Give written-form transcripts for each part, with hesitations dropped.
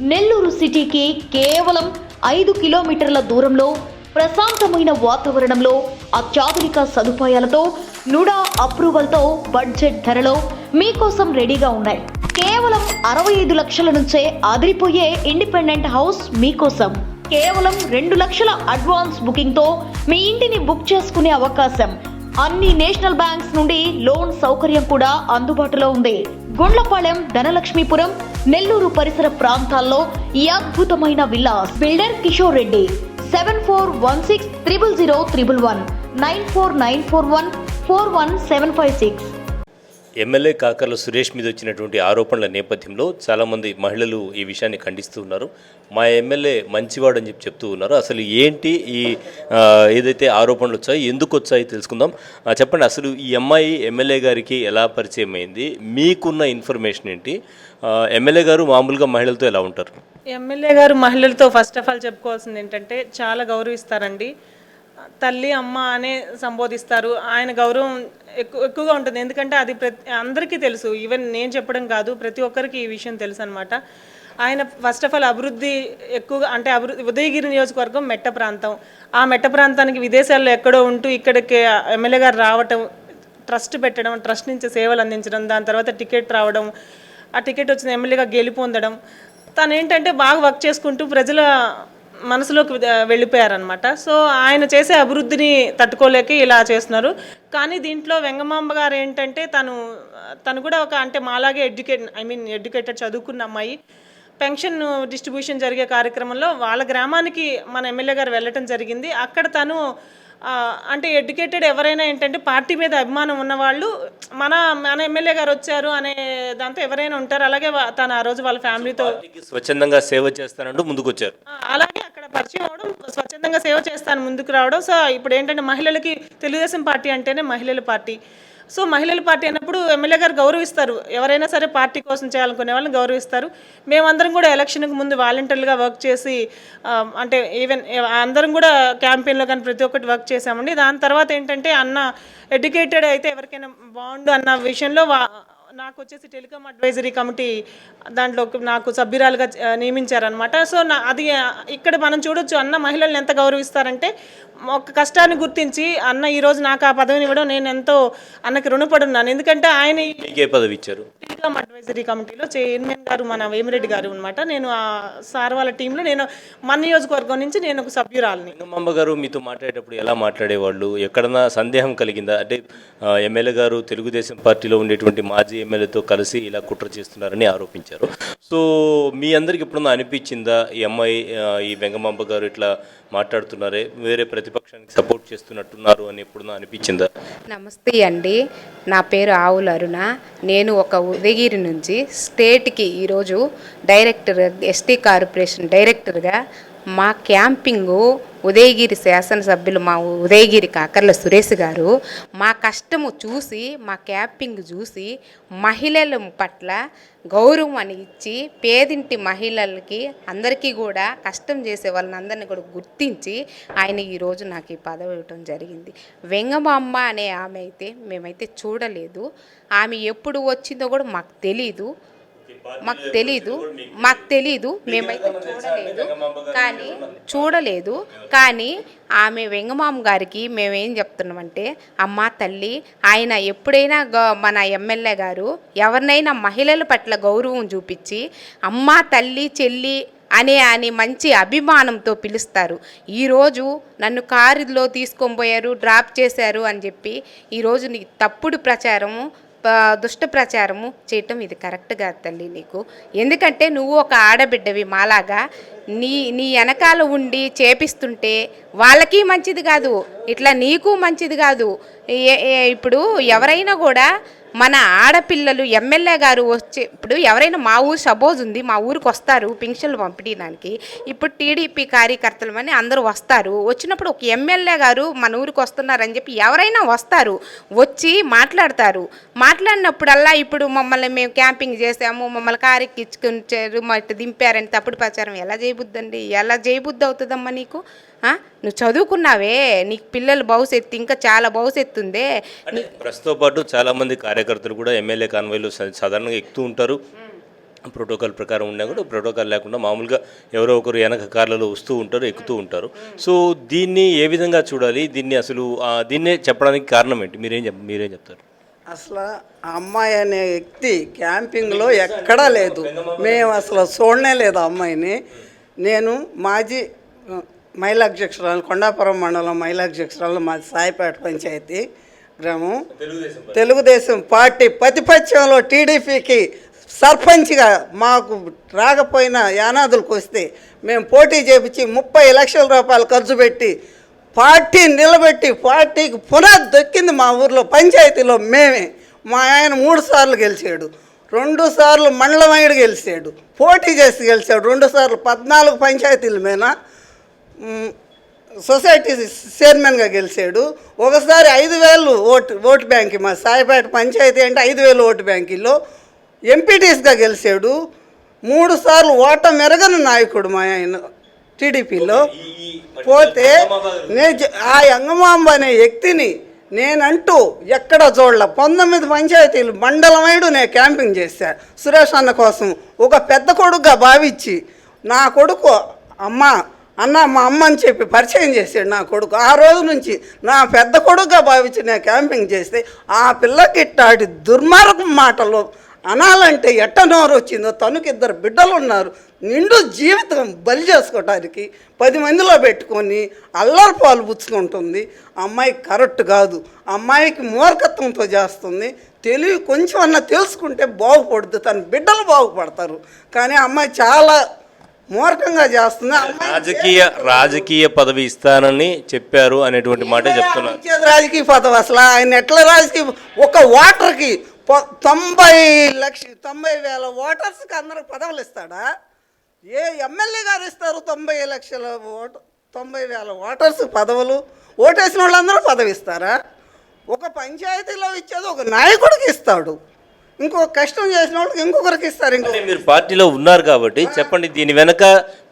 నెల్లూరు సిటీకి కేవలం 5 కిలోమీటర్ల దూరంలో ప్రశాంతమైన వాతావరణంలో అత్యాధునిక సదుపాయాలతో నుడా అప్రూవల్తో బడ్జెట్ ధరలో మీకోసం రెడీగా ఉన్నాయి. కేవలం 65 లక్షల నుంచే అదిరిపోయే ఇండిపెండెంట్ హౌస్ మీకోసం. కేవలం 2 లక్షల అడ్వాన్స్ బుకింగ్తో మీ ఇంటిని బుక్ చేసుకునే అవకాశం. అన్ని నేషనల్ బ్యాంక్స్ నుండి లోన్ సౌకర్యం కూడా అందుబాటులో ఉంది. గుండ్లపాలెం, ధనలక్ష్మీపురం, నెల్లూరు పరిసర ప్రాంతాల్లో ఈ అద్భుతమైన villas. Builder Kishore Reddy 7416000111 9494141756. MLA Kakarla Suresh మీద వచ్చినటువంటి ఆరోపణల నేపథ్యంలో చాలామంది మహిళలు ఈ విషయాన్ని ఖండిస్తూ ఉన్నారు. మా ఎమ్మెల్యే మంచివాడు అని చెప్తూ ఉన్నారు. అసలు ఏంటి ఈ ఏదైతే ఆరోపణలు వచ్చాయో, ఎందుకు వచ్చాయో తెలుసుకుందాం. చెప్పండి, అసలు ఈ అమ్మాయి ఎమ్మెల్యే గారికి ఎలా పరిచయం అయింది? మీకున్న ఇన్ఫర్మేషన్ ఏంటి? ఎమ్మెల్యే గారు మామూలుగా మహిళలతో ఎలా ఉంటారు? ఎమ్మెల్యే గారు మహిళలతో ఫస్ట్ ఆఫ్ ఆల్ చెప్పుకోవాల్సింది ఏంటంటే చాలా గౌరవిస్తారండి. తల్లి, అమ్మ అనే సంబోధిస్తారు. ఆయన గౌరవం ఎక్కువగా ఉంటుంది. ఎందుకంటే అది అందరికీ తెలుసు. ఈవెన్ నేను చెప్పడం కాదు, ప్రతి ఒక్కరికి ఈ విషయం తెలుసు అనమాట. ఆయన ఫస్ట్ ఆఫ్ ఆల్ అభివృద్ధి ఎక్కువగా అంటే ఉదయగిరి నియోజకవర్గం మెట్ట ప్రాంతం. ఆ మెట్ట ప్రాంతానికి విదేశాల్లో ఎక్కడో ఉంటూ ఇక్కడికి ఎమ్మెల్యే గారు రావటం, ట్రస్ట్ పెట్టడం, ట్రస్ట్ నుంచి సేవలు అందించడం, దాని తర్వాత టికెట్ రావడం, ఆ టికెట్ వచ్చిన ఎమ్మెల్యేగా గెలుపొందడం. తను ఏంటంటే బాగా వర్క్ చేసుకుంటూ ప్రజల మనసులోకి వెళ్ళిపోయారనమాట. సో ఆయన చేసే అభివృద్ధిని తట్టుకోలేక ఇలా చేస్తున్నారు. కానీ దీంట్లో వెంగమాంబ గారు ఏంటంటే తను కూడా ఒక అంటే మాలాగే ఎడ్యుకేటెడ్ చదువుకున్న అమ్మాయి. పెన్షన్ డిస్ట్రిబ్యూషన్ జరిగే కార్యక్రమంలో వాళ్ళ గ్రామానికి మన ఎమ్మెల్యే గారు వెళ్ళటం జరిగింది. అక్కడ తను అంటే ఎడ్యుకేటెడ్ ఎవరైనా ఏంటంటే పార్టీ మీద అభిమానం ఉన్నవాళ్ళు మన ఎమ్మెల్యే గారు వచ్చారు అనే దాంతో ఎవరైనా ఉంటారు. అలాగే తను ఆ రోజు వాళ్ళ ఫ్యామిలీతో స్వచ్ఛందంగా సేవ చేస్తానంటూ ముందుకు వచ్చారు. అలాగే అక్కడ పరిచయం అవడం, స్వచ్ఛందంగా సేవ చేస్తాను ముందుకు రావడం. సో ఇప్పుడు ఏంటంటే మహిళలకి తెలుగుదేశం పార్టీ అంటేనే మహిళల పార్టీ. సో మహిళల పార్టీ అన్నప్పుడు ఎమ్మెల్యే గారు గౌరవిస్తారు. ఎవరైనా సరే పార్టీ కోసం చేయాలనుకునే వాళ్ళని గౌరవిస్తారు. మేమందరం కూడా ఎలక్షన్కి ముందు వాలంటీర్లుగా వర్క్ చేసి అంటే ఈవెన్ అందరం కూడా క్యాంపెయిన్లో కానీ ప్రతి ఒక్కటి వర్క్ చేసామండి. దాని తర్వాత ఏంటంటే అన్న ఎడ్యుకేటెడ్ అయితే ఎవరికైనా బాగుండు అన్న విషయంలో నాకు వచ్చేసి టెలికాం అడ్వైజరీ కమిటీ దాంట్లో నాకు సభ్యురాలుగా నియమించారనమాట. సో అది ఇక్కడ మనం చూడొచ్చు అన్న మహిళల్ని ఎంత గౌరవిస్తారంటే ఒక కష్టాన్ని గుర్తించి అన్న ఈరోజు నాకు ఆ పదవిని ఇవ్వడం నేను ఎంతో అన్నకి రుణపడి ఉన్నాను. ఎందుకంటే ఆయన పదవి ఇచ్చారు. టెలికాం అడ్వైజరీ కమిటీలో చైర్మన్ గారు మన వేమిరెడ్డి గారు అనమాట. నేను ఆ సార్ వాళ్ళ టీంలో నేను మన నియోజకవర్గం నుంచి నేను ఒక సభ్యురాలిని. వెంగమాంబ గారు మీతో మాట్లాడేటప్పుడు ఎలా మాట్లాడేవాళ్ళు? ఎక్కడన్నా సందేహం కలిగిందా? అంటే ఎమ్మెల్యే గారు తెలుగుదేశం పార్టీలో ఉండేటువంటి మాజీ ఎమ్మెల్యేతో కలిసి ఇలా కుట్ర చేస్తున్నారని ఆరోపించారు. సో మీ అందరికి ఎప్పుడన్నా అనిపించిందా ఈ అమ్మాయి ఈ వెంగమాంబ గారు ఇట్లా మాట్లాడుతున్నారే, వేరే ప్రతిపక్షానికి సపోర్ట్ చేస్తున్నట్టున్నారు అని ఎప్పుడన్నా అనిపించిందా? నమస్తే అండి, నా పేరు ఆవుల అరుణ. నేను ఒక ఉదయగిరి నుంచి స్టేట్కి ఈరోజు డైరెక్టర్, ఎస్టీ కార్పొరేషన్ డైరెక్టర్గా మా క్యాంపింగు ఉదయగిరి శాసనసభ్యులు మా ఉదయగిరి కాకర్ల సురేష్ గారు మా కష్టము చూసి, మా క్యాంపింగ్ చూసి మహిళల పట్ల గౌరవం అని ఇచ్చి పేదింటి మహిళలకి అందరికీ కూడా కష్టం చేసే వాళ్ళని అందరినీ కూడా గుర్తించి ఆయన ఈరోజు నాకు ఈ పదవి ఇవ్వటం జరిగింది. వెంగమాంబ అనే ఆమె అయితే మేమైతే చూడలేదు. ఆమె ఎప్పుడు వచ్చిందో కూడా మాకు తెలీదు. మేమైతే చూడలేదు. కానీ ఆమె వెంగమామ గారికి మేమేం చెప్తున్నామంటే, అమ్మ తల్లి, ఆయన ఎప్పుడైనా మన ఎమ్మెల్యే గారు ఎవరినైనా మహిళల పట్ల గౌరవం చూపించి అమ్మ తల్లి చెల్లి అని మంచి అభిమానంతో పిలుస్తారు. ఈరోజు నన్ను కారులో తీసుకొని పోయారు, డ్రాప్ చేశారు అని చెప్పి ఈరోజు నీ తప్పుడు ప్రచారము, దుష్ట ప్రచారము చేయటం ఇది కరెక్ట్ కాదు తల్లి నీకు. ఎందుకంటే నువ్వు ఒక ఆడబిడ్డవి మాలాగా నీ వెనకాల ఉండి చేపిస్తుంటే వాళ్ళకి మంచిది కాదు, ఇట్లా నీకు మంచిది కాదు. ఇప్పుడు ఎవరైనా కూడా మన ఆడపిల్లలు ఎమ్మెల్యే గారు వచ్చి ఇప్పుడు ఎవరైనా మా ఊరు సపోజ్ ఉంది, మా ఊరికి వస్తారు పింఛన్లు పంపించడానికి. ఇప్పుడు టీడీపీ కార్యకర్తలు అని అందరూ వస్తారు. వచ్చినప్పుడు ఒక ఎమ్మెల్యే గారు మన ఊరికి వస్తున్నారని చెప్పి ఎవరైనా వస్తారు, వచ్చి మాట్లాడతారు. మాట్లాడినప్పుడల్లా ఇప్పుడు మమ్మల్ని మేము క్యాంపింగ్ చేసాము, మమ్మల్ని కారెక్కి ఇచ్చుకుంటారు, మట్టి దింపారని తప్పుడు ప్రచారం ఎలా చేయబుద్దండి? ఎలా చేయబుద్ధి అవుతుందమ్మా నీకు? నువ్వు చదువుకున్నావే, నీకు పిల్లల భవిష్యత్తు ఇంకా చాలా భవిష్యత్తు ఉందే. ప్రస్తుతం పాటు చాలామంది కార్యకర్తలు కూడా ఎమ్మెల్యే కాన్వాయ్లు సాధారణంగా ఎక్కుతూ ఉంటారు. ప్రోటోకాల్ ప్రకారం ఉన్నా కూడా ప్రోటోకాల్ లేకుండా మామూలుగా ఎవరో ఒకరు వెనక కార్లలో వస్తూ ఉంటారు, ఎక్కుతూ ఉంటారు. సో దీన్ని ఏ విధంగా చూడాలి? దీన్ని అసలు దీన్నే చెప్పడానికి కారణం ఏంటి? మీరేం చెప్తారు? అసలు ఆ అమ్మాయి అనే వ్యక్తి క్యాంపింగ్లో ఎక్కడా లేదు. మేము అసలు చూడనే లేదు ఆ అమ్మాయిని. నేను మాజీ మహిళా అధ్యక్షురాలు, కొండాపురం మండలం మహిళా అధ్యక్షురాలు, మాది సాయిపేట పంచాయతీ గ్రామం. తెలుగుదేశం పార్టీ ప్రతిపక్షంలో టీడీపీకి సర్పంచ్గా మాకు రాకపోయినా యానాదులకు వస్తే మేము పోటీ చేపించి 30 లక్షల రూపాయలు ఖర్చు పెట్టి పార్టీ నిలబెట్టి పార్టీకి పునాది దొక్కింది మా ఊర్లో పంచాయతీలో మేమే. మా ఆయన 3 సార్లు గెలిచాడు, 2 సార్లు మండలమైడు గెలిచాడు, పోటీ చేసి గెలిచాడు 2 సార్లు. 14 పంచాయతీల మీద సొసైటీ చైర్మన్గా గెలిచాడు. ఒకసారి 5,000 ఓటు బ్యాంక్, మా సాయిపేట పంచాయతీ అంటే 5,000 ఓటు బ్యాంకుల్లో ఎంపీటీస్గా గెలిచాడు. 3 సార్లు ఓటమెరగని నాయకుడు మా ఆయన టీడీపీలో. పోతే ఆ యంగమాంబ అనే వ్యక్తిని నేనంటూ ఎక్కడ చూడలే. 19 పంచాయతీలు మండలమైడు నేను క్యాంపింగ్ చేశా సురేష్ అన్న కోసం. ఒక పెద్ద కొడుకుగా భావించి నా కొడుకు అన్న మా అమ్మ అని చెప్పి పరిచయం చేశాడు నా కొడుకు. ఆ రోజు నుంచి నా పెద్ద కొడుకుగా భావించి నేను క్యాంపింగ్ చేస్తే ఆ పిల్లకి ఇట్టాడి దుర్మార్గ మాటలు అనాలంటే ఎట్ట నోరు వచ్చిందో. తనకి 2 బిడ్డలు ఉన్నారు, నిండు జీవితం బలి చేసుకోవటానికి 10 మందిలో పెట్టుకొని అల్లరి పాలు పుచ్చుకుంటుంది. అమ్మాయి కరెక్ట్ కాదు, అమ్మాయికి మూర్ఖత్వంతో చేస్తుంది. తెలివి కొంచెం అన్నా తెలుసుకుంటే బాగుపడుద్ది, తన బిడ్డలు బాగుపడతారు. కానీ అమ్మాయి చాలా మూర్ఖంగా చేస్తుంది. రాజకీయ పదవి ఇస్తానని చెప్పారు అనేటువంటి మాట చెప్తున్నారు. రాజకీయ పదవి అసలు ఆయన ఎట్లా రాజకీయ? ఒక ఓటర్కి 90,000 ఓటర్స్కి అందరికి పదవులు ఇస్తాడా? ఏ ఎమ్మెల్యే గారు ఇస్తారు 90,000 ఓటర్స్ పదవులు? ఓటేసిన వాళ్ళందరూ పదవి ఇస్తారా? ఒక పంచాయతీలో ఇచ్చేది ఒక నాయకుడికి ఇస్తాడు, ఇంకో కష్టం చేసిన వాళ్ళకి ఇంకొకరికి ఇస్తారు. మీరు పార్టీలో ఉన్నారు కాబట్టి చెప్పండి, దీని వెనక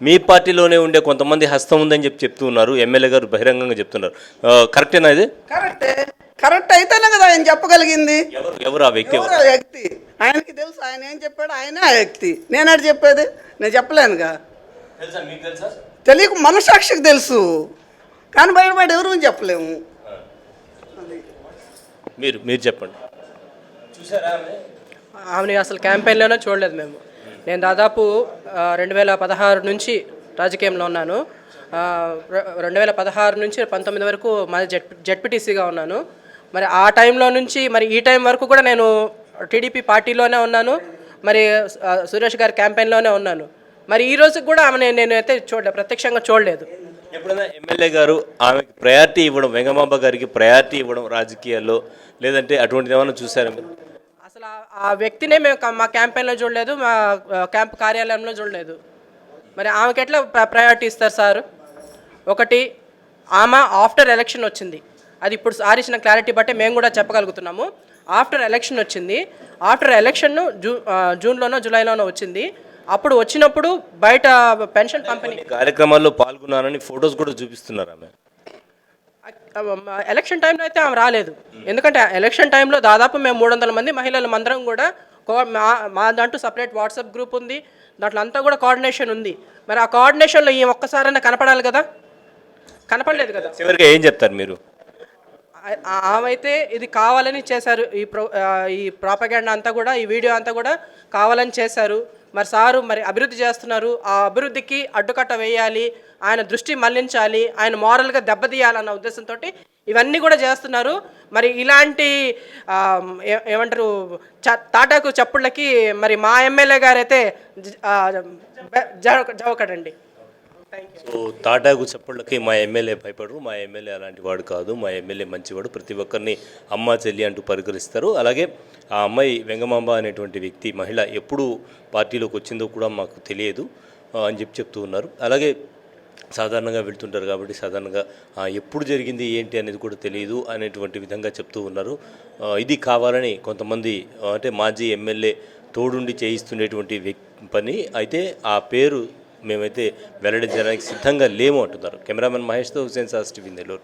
మీ పార్టీలోనే ఉండే కొంతమంది హస్తం ఉందని చెప్తూ ఉన్నారు. ఎమ్మెల్యే గారు బహిరంగంగా చెప్తున్నారు. కరెక్టేనా ఇది? కరెక్ట్ అయితేనే కదా ఆయన చెప్పగలిగింది. ఎవరు ఆ వ్యక్తి? ఆయనకి తెలుసు, ఆయన ఏం చెప్పాడు, ఆయనే ఆ వ్యక్తి. నేనటి చెప్పేది నేను చెప్పలేనుగా. తెలియక మనసాక్షికి తెలుసు, కానీ బయటపడి ఎవరు చెప్పలేము. మీరు చెప్పండి. చూసారా ఆమెని అసలు క్యాంపెయిన్లోనే చూడలేదు మేము. నేను దాదాపు 2016 నుంచి రాజకీయంలో ఉన్నాను. 2016 నుంచి 19 వరకు మాది జెడ్పీటీసీగా ఉన్నాను. మరి ఆ టైంలో నుంచి మరి ఈ టైం వరకు కూడా నేను టీడీపీ పార్టీలోనే ఉన్నాను. మరి సురేష్ గారి క్యాంపెయిన్లోనే ఉన్నాను. మరి ఈ రోజుకి కూడా ఆమె నేనైతే ప్రత్యక్షంగా చూడలేదు. ఎప్పుడైనా ఎమ్మెల్యే గారు ఆమెకి ప్రయారిటీ ఇవ్వడం, వెంగమాంబ గారికి ప్రయారిటీ ఇవ్వడం రాజకీయాల్లో, లేదంటే అటువంటిది ఏమైనా చూసారా మీరు? అసలు ఆ వ్యక్తినే మేము మా క్యాంపెయిన్లో చూడలేదు, మా క్యాంప్ కార్యాలయంలో చూడలేదు. మరి ఆమెకి ఎట్లా ప్రయారిటీ ఇస్తారు సార్? ఒకటి, ఆమె ఆఫ్టర్ ఎలక్షన్ వచ్చింది. అది ఇప్పుడు సార్ ఇచ్చిన క్లారిటీ బట్టే మేము కూడా చెప్పగలుగుతున్నాము. ఆఫ్టర్ ఎలక్షన్ వచ్చింది. ఆఫ్టర్ ఎలక్షన్ జూన్లోనో జూలైలోనో వచ్చింది. అప్పుడు వచ్చినప్పుడు బయట పెన్షన్ పంపిణీ కార్యక్రమాల్లో పాల్గొన్నారని ఫొటోస్ కూడా చూపిస్తున్నారు. ఆమె ఎలక్షన్ టైంలో అయితే ఆమె రాలేదు. ఎందుకంటే ఎలక్షన్ టైంలో దాదాపు మేము 300 మంది మహిళలు అందరం కూడా మా దాంట్లో సపరేట్ వాట్సాప్ గ్రూప్ ఉంది, దాంట్లో అంతా కూడా కోఆర్డినేషన్ ఉంది. మరి ఆ కోఆర్డినేషన్లో ఈ ఒక్కసారైనా కనపడాలి కదా, కనపడలేదు కదా. చివరిగా ఏం చెప్తారు మీరు? ఆమైతే ఇది కావాలని చేశారు. ఈ ప్రాపగాండా అంతా కూడా, ఈ వీడియో అంతా కూడా కావాలని చేశారు. మరి సారు మరి అభివృద్ధి చేస్తున్నారు, ఆ అభివృద్ధికి అడ్డుకట్ట వేయాలి, ఆయన దృష్టి మళ్లించాలి, ఆయన మోరల్గా దెబ్బతీయాలన్న ఉద్దేశంతో ఇవన్నీ కూడా చేస్తున్నారు. మరి ఇలాంటి ఏమంటారు తాటాకు చప్పుళ్ళకి మరి మా ఎమ్మెల్యే గారైతే జవకడండి. సో తాటాకు చప్పుళ్ళకి మా ఎమ్మెల్యే భయపడరు, మా ఎమ్మెల్యే అలాంటి వాడు కాదు, మా ఎమ్మెల్యే మంచివాడు, ప్రతి ఒక్కరిని అమ్మ చెల్లి అంటూ పరికరిస్తారు. అలాగే ఆ అమ్మాయి వెంగమాంబ అనేటువంటి వ్యక్తి మహిళ ఎప్పుడు పార్టీలోకి వచ్చిందో కూడా మాకు తెలియదు అని చెప్తూ ఉన్నారు. అలాగే సాధారణంగా వెళ్తుంటారు కాబట్టి సాధారణంగా ఎప్పుడు జరిగింది ఏంటి అనేది కూడా తెలియదు అనేటువంటి విధంగా చెప్తూ ఉన్నారు. ఇది కావాలని కొంతమంది అంటే మాజీ ఎమ్మెల్యే తోడుండి చేయిస్తుండేటువంటి పని అయితే ఆ పేరు మేమైతే వెల్లడించడానికి సిద్ధంగా లేము అంటున్నారు. కెమెరామెన్ మహేష్తో హుసేన్ సాస్ టీవీ నెల్లూరు.